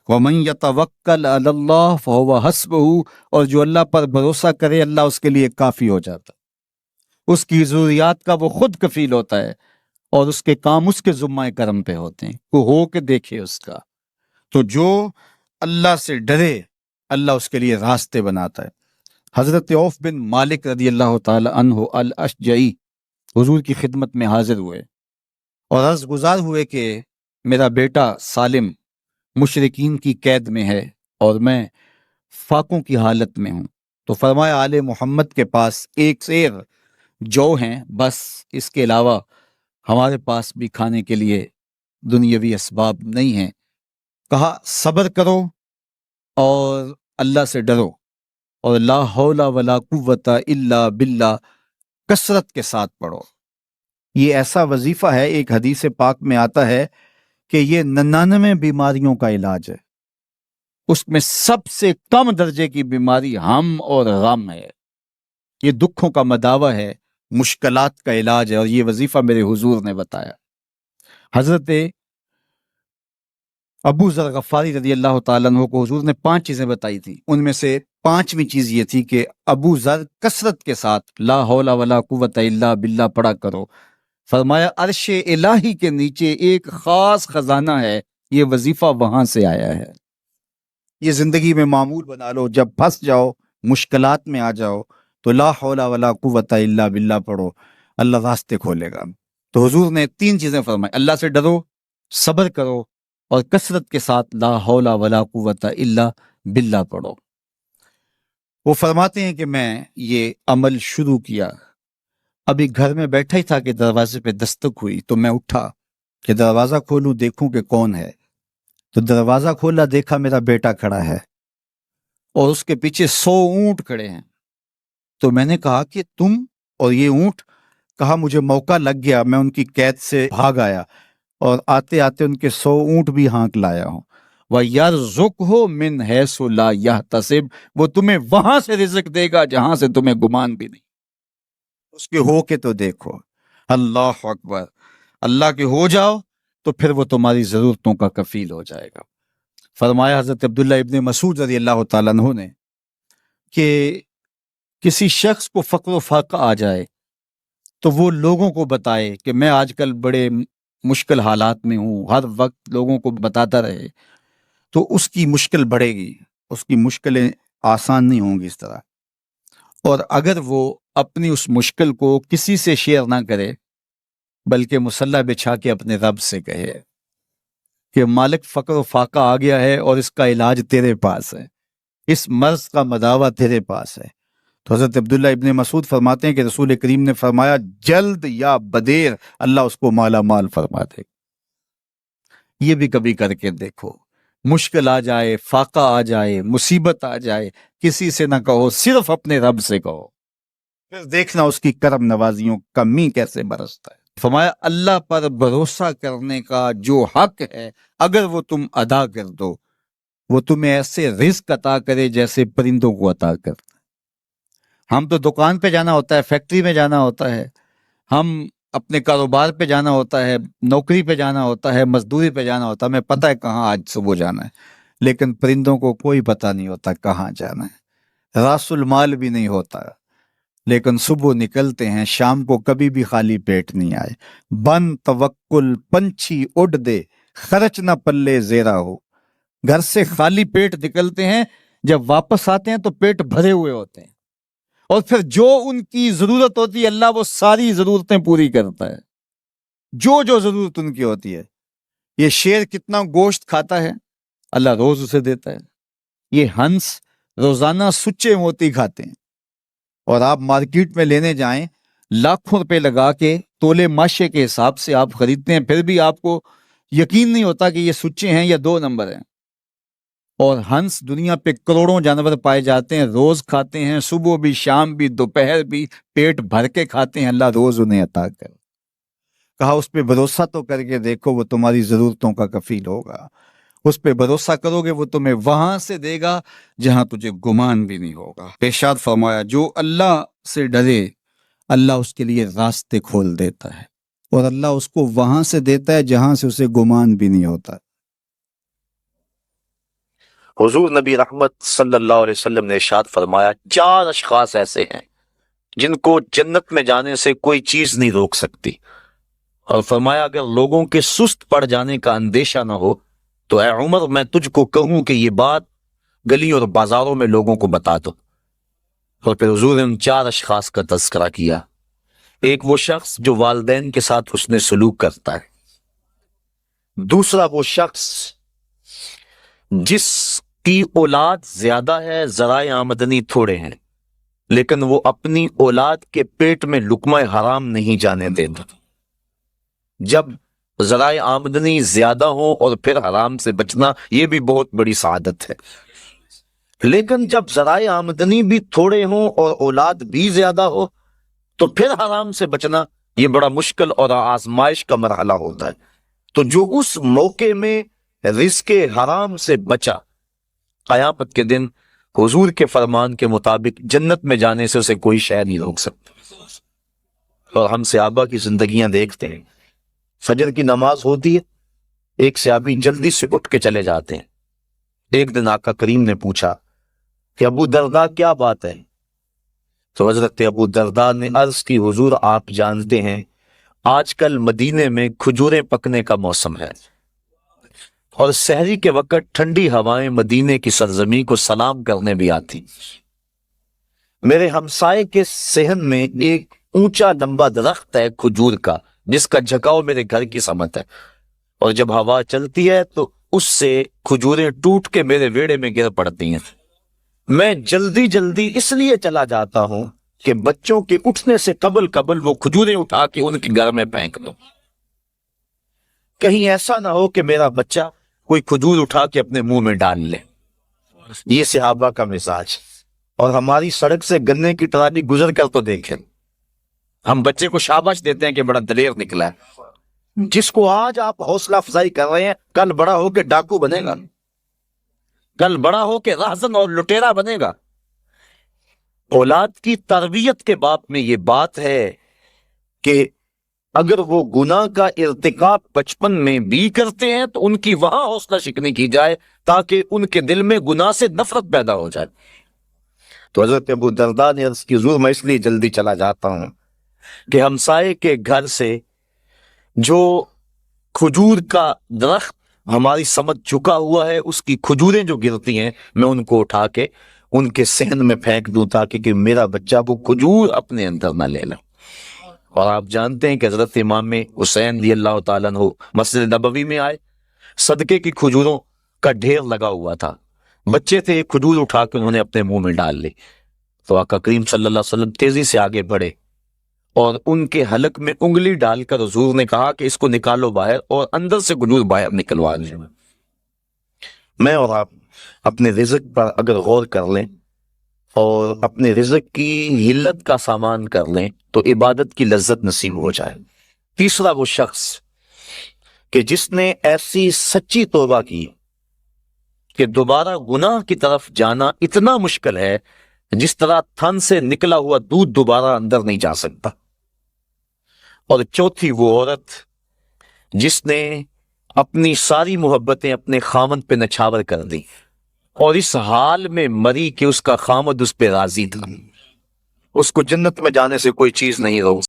وَمَن يَتَوَكَّلْ عَلَى اللَّهِ فَهُوَ حَسْبُهُ، اور جو اللہ پر بھروسہ کرے اللہ اس کے لیے کافی ہو جاتا ہے، اس کی ضروریات کا وہ خود کفیل ہوتا ہے، اور اس کے کام اس کے ذمہ کرم پہ ہوتے ہیں، وہ ہو کے دیکھے اس کا۔ تو جو اللہ سے ڈرے اللہ اس کے لیے راستے بناتا ہے۔ حضرت عوف بن مالک رضی اللہ تعالی عنہ الاشجعی حضور کی خدمت میں حاضر ہوئے اور عرض گزار ہوئے کہ میرا بیٹا سالم مشرکین کی قید میں ہے اور میں فاقوں کی حالت میں ہوں۔ تو فرمایا آل محمد کے پاس ایک سیر جو ہیں، بس اس کے علاوہ ہمارے پاس بھی کھانے کے لیے دنیاوی اسباب نہیں ہیں۔ کہا صبر کرو اور اللہ سے ڈرو، اور لا حول ولا قوت الا باللہ کثرت کے ساتھ پڑھو۔ یہ ایسا وظیفہ ہے، ایک حدیث پاک میں آتا ہے کہ یہ 99 بیماریوں کا علاج ہے، اس میں سب سے کم درجے کی بیماری ہم اور غم ہے۔ یہ دکھوں کا مداوع ہے، مشکلات کا علاج ہے، اور یہ وظیفہ میرے حضور نے بتایا۔ حضرت ابو ذر غفاری رضی اللہ تعالیٰ عنہ کو حضور نے 5 چیزیں بتائی تھی، ان میں سے 5ویں چیز یہ تھی کہ ابو ذر کثرت کے ساتھ لا حول ولا قوت الا باللہ پڑھا کرو۔ فرمایا عرش الہی کے نیچے ایک خاص خزانہ ہے، یہ وظیفہ وہاں سے آیا ہے۔ یہ زندگی میں معمول بنا لو، جب پھنس جاؤ، مشکلات میں آ جاؤ تو لا حول ولا قوت الا باللہ پڑھو، اللہ راستے کھولے گا۔ تو حضور نے 3 چیزیں فرمائی، اللہ سے ڈرو، صبر کرو، اور کثرت کے ساتھ لا حول ولا قوت الا باللہ پڑھو۔ وہ فرماتے ہیں کہ میں یہ عمل شروع کیا، ابھی گھر میں بیٹھا ہی تھا کہ دروازے پہ دستک ہوئی، تو میں اٹھا کہ دروازہ کھولوں دیکھوں کہ کون ہے۔ تو دروازہ کھولا، دیکھا میرا بیٹا کھڑا ہے اور اس کے پیچھے 100 اونٹ کھڑے ہیں۔ تو میں نے کہا کہ تم اور یہ اونٹ؟ کہا مجھے موقع لگ گیا، میں ان کی قید سے بھاگ آیا اور آتے آتے ان کے 100 اونٹ بھی ہانک لایا ہوں۔ وَيَرْزُقْهُ مِنْ حَيْثُ لَا يَحْتَسِبُ، وہ تمہیں وہاں سے رزق دے گا جہاں سے تمہیں گمان بھی نہیں۔ اس کے ہو کے تو دیکھو، اللہ اکبر، اللہ کے ہو جاؤ تو پھر وہ تمہاری ضرورتوں کا کفیل ہو جائے گا۔ فرمایا حضرت عبداللہ ابن مسعود رضی اللہ تعالیٰ عنہ نے کہ کسی شخص کو فقر و فاقہ آ جائے تو وہ لوگوں کو بتائے کہ میں آج کل بڑے مشکل حالات میں ہوں، ہر وقت لوگوں کو بتاتا رہے تو اس کی مشکل بڑھے گی، اس کی مشکلیں آسان نہیں ہوں گی اس طرح۔ اور اگر وہ اپنی اس مشکل کو کسی سے شیئر نہ کرے بلکہ مصلی بچھا کے اپنے رب سے کہے کہ مالک فقر و فاقہ آ گیا ہے اور اس کا علاج تیرے پاس ہے، اس مرض کا مداوع تیرے پاس ہے۔ تو حضرت عبداللہ ابن مسعود فرماتے ہیں کہ رسول کریم نے فرمایا جلد یا بدیر اللہ اس کو مالا مال فرما دے۔ یہ بھی کبھی کر کے دیکھو، مشکل آ جائے، فاقہ آ جائے، مصیبت آ جائے، کسی سے نہ کہو، صرف اپنے رب سے کہو، پھر دیکھنا اس کی کرم نوازیوں کا می کیسے برستا ہے۔ فرمایا اللہ پر بھروسہ کرنے کا جو حق ہے اگر وہ تم ادا کر دو، وہ تمہیں ایسے رزق عطا کرے جیسے پرندوں کو عطا کرتا ہے۔ ہم تو دکان پہ جانا ہوتا ہے، فیکٹری میں جانا ہوتا ہے، ہم اپنے کاروبار پہ جانا ہوتا ہے، نوکری پہ جانا ہوتا ہے، مزدوری پہ جانا ہوتا ہے، ہمیں پتہ ہے کہاں آج صبح جانا ہے، لیکن پرندوں کو کوئی پتہ نہیں ہوتا کہاں جانا ہے، راس المال بھی نہیں ہوتا، لیکن صبح نکلتے ہیں، شام کو کبھی بھی خالی پیٹ نہیں آئے۔ بن توکل پنچھی اڑ دے، خرچ نہ پلے زیرا ہو۔ گھر سے خالی پیٹ نکلتے ہیں، جب واپس آتے ہیں تو پیٹ بھرے ہوئے ہوتے ہیں، اور پھر جو ان کی ضرورت ہوتی ہے اللہ وہ ساری ضرورتیں پوری کرتا ہے، جو جو ضرورت ان کی ہوتی ہے۔ یہ شیر کتنا گوشت کھاتا ہے، اللہ روز اسے دیتا ہے۔ یہ ہنس روزانہ سچے موتی کھاتے ہیں، اور آپ مارکیٹ میں لینے جائیں لاکھوں روپے لگا کے تولے ماشے کے حساب سے آپ خریدتے ہیں، پھر بھی آپ کو یقین نہیں ہوتا کہ یہ سچے ہیں یا 2 نمبر ہیں۔ اور ہنس دنیا پہ کروڑوں جانور پائے جاتے ہیں، روز کھاتے ہیں، صبح بھی، شام بھی، دوپہر بھی، پیٹ بھر کے کھاتے ہیں، اللہ روز انہیں عطا کر۔ کہا اس پہ بھروسہ تو کر کے دیکھو، وہ تمہاری ضرورتوں کا کفیل ہوگا، اس پہ بھروسہ کرو گے وہ تمہیں وہاں سے دے گا جہاں تجھے گمان بھی نہیں ہوگا۔ ارشاد فرمایا جو اللہ سے ڈرے اللہ اس کے لیے راستے کھول دیتا ہے، اور اللہ اس کو وہاں سے دیتا ہے جہاں سے اسے گمان بھی نہیں ہوتا۔ حضور نبی رحمت صلی اللہ علیہ وسلم نے ارشاد فرمایا 4 اشخاص ایسے ہیں جن کو جنت میں جانے سے کوئی چیز نہیں روک سکتی، اور فرمایا اگر لوگوں کے سست پڑ جانے کا اندیشہ نہ ہو تو اے عمر میں تجھ کو کہوں کہ یہ بات گلی اور بازاروں میں لوگوں کو بتا دو۔ اور پھر حضور نے ان 4 اشخاص کا تذکرہ کیا۔ ایک وہ شخص جو والدین کے ساتھ حسن سلوک کرتا ہے، دوسرا وہ شخص جس کی اولاد زیادہ ہے، ذرائع آمدنی تھوڑے ہیں، لیکن وہ اپنی اولاد کے پیٹ میں لقمہ حرام نہیں جانے دیتا۔ جب ذرائع آمدنی زیادہ ہو اور پھر حرام سے بچنا، یہ بھی بہت بڑی سعادت ہے، لیکن جب ذرائع آمدنی بھی تھوڑے ہوں اور اولاد بھی زیادہ ہو تو پھر حرام سے بچنا یہ بڑا مشکل اور آزمائش کا مرحلہ ہوتا ہے۔ تو جو اس موقع میں رزق حرام سے بچا، قیامت کے دن حضور کے فرمان کے مطابق جنت میں جانے سے اسے کوئی شے نہیں روک سکتا۔ اور ہم صحابہ کی زندگیاں دیکھتے ہیں، فجر کی نماز ہوتی ہے، ایک صحابی جلدی سے اٹھ کے چلے جاتے ہیں۔ ایک دن آقا کریم نے پوچھا کہ ابو درداء کیا بات ہے؟ تو حضرت ابو درداء نے عرض کی حضور آپ جانتے ہیں آج کل مدینے میں کھجوریں پکنے کا موسم ہے، اور سحری کے وقت ٹھنڈی ہوائیں مدینے کی سرزمین کو سلام کرنے بھی آتی۔ میرے ہمسائے کے صحن میں ایک اونچا لمبا درخت ہے کھجور کا، جس کا جھکاؤ میرے گھر کی سمت ہے، اور جب ہوا چلتی ہے تو اس سے کھجوریں ٹوٹ کے میرے ویڑے میں گر پڑتی ہیں۔ میں جلدی جلدی اس لیے چلا جاتا ہوں کہ بچوں کے اٹھنے سے قبل وہ کھجوریں اٹھا کے ان کے گھر میں پھینک دو، کہیں ایسا نہ ہو کہ میرا بچہ کوئی کھجور اٹھا کے اپنے منہ میں ڈال لے۔ یہ صحابہ کا مزاج۔ اور ہماری سڑک سے گنے کی ٹرالی گزر کر تو دیکھیں، ہم بچے کو شاباش دیتے ہیں کہ بڑا دلیر نکلا ہے۔ جس کو آج آپ حوصلہ افزائی کر رہے ہیں، کل بڑا ہو کے ڈاکو بنے گا، کل بڑا ہو کے راہزن اور لٹیرا بنے گا۔ اولاد کی تربیت کے باب میں یہ بات ہے کہ اگر وہ گناہ کا ارتکاب بچپن میں بھی کرتے ہیں تو ان کی وہاں حوصلہ شکنی کی جائے تاکہ ان کے دل میں گناہ سے نفرت پیدا ہو جائے۔ تو حضرت ابو درداء نے عرض کی حضور میں اس لیے جلدی چلا جاتا ہوں کہ ہمسائے کے گھر سے جو کھجور کا درخت ہماری سمت جھکا ہوا ہے، اس کی کھجوریں جو گرتی ہیں میں ان کو اٹھا کے ان کے صحن میں پھینک دوں تاکہ کہ میرا بچہ وہ کھجور اپنے اندر نہ لے لے۔ اور آپ جانتے ہیں کہ حضرت امام حسین رضی اللہ تعالیٰ عنہ مسجد نبوی میں آئے، صدقے کی کھجوروں کا ڈھیر لگا ہوا تھا، بچے تھے، ایک کھجور اٹھا کے انہوں نے اپنے منہ میں ڈال لی۔ تو آقا کریم صلی اللہ علیہ وسلم تیزی سے آگے بڑھے اور ان کے حلق میں انگلی ڈال کر حضور نے کہا کہ اس کو نکالو باہر، اور اندر سے کھجور باہر نکلوا لیں۔ میں اور آپ اپنے رزق پر اگر غور کر لیں اور اپنے رزق کی حلت کا سامان کر لیں تو عبادت کی لذت نصیب ہو جائے۔ تیسرا وہ شخص کہ جس نے ایسی سچی توبہ کی کہ دوبارہ گناہ کی طرف جانا اتنا مشکل ہے جس طرح تھن سے نکلا ہوا دودھ دوبارہ اندر نہیں جا سکتا۔ اور چوتھی وہ عورت جس نے اپنی ساری محبتیں اپنے خامند پہ نچھاور کر دی اور اس حال میں مری کہ اس کا خامند اس پہ راضی تھا، اس کو جنت میں جانے سے کوئی چیز نہیں روک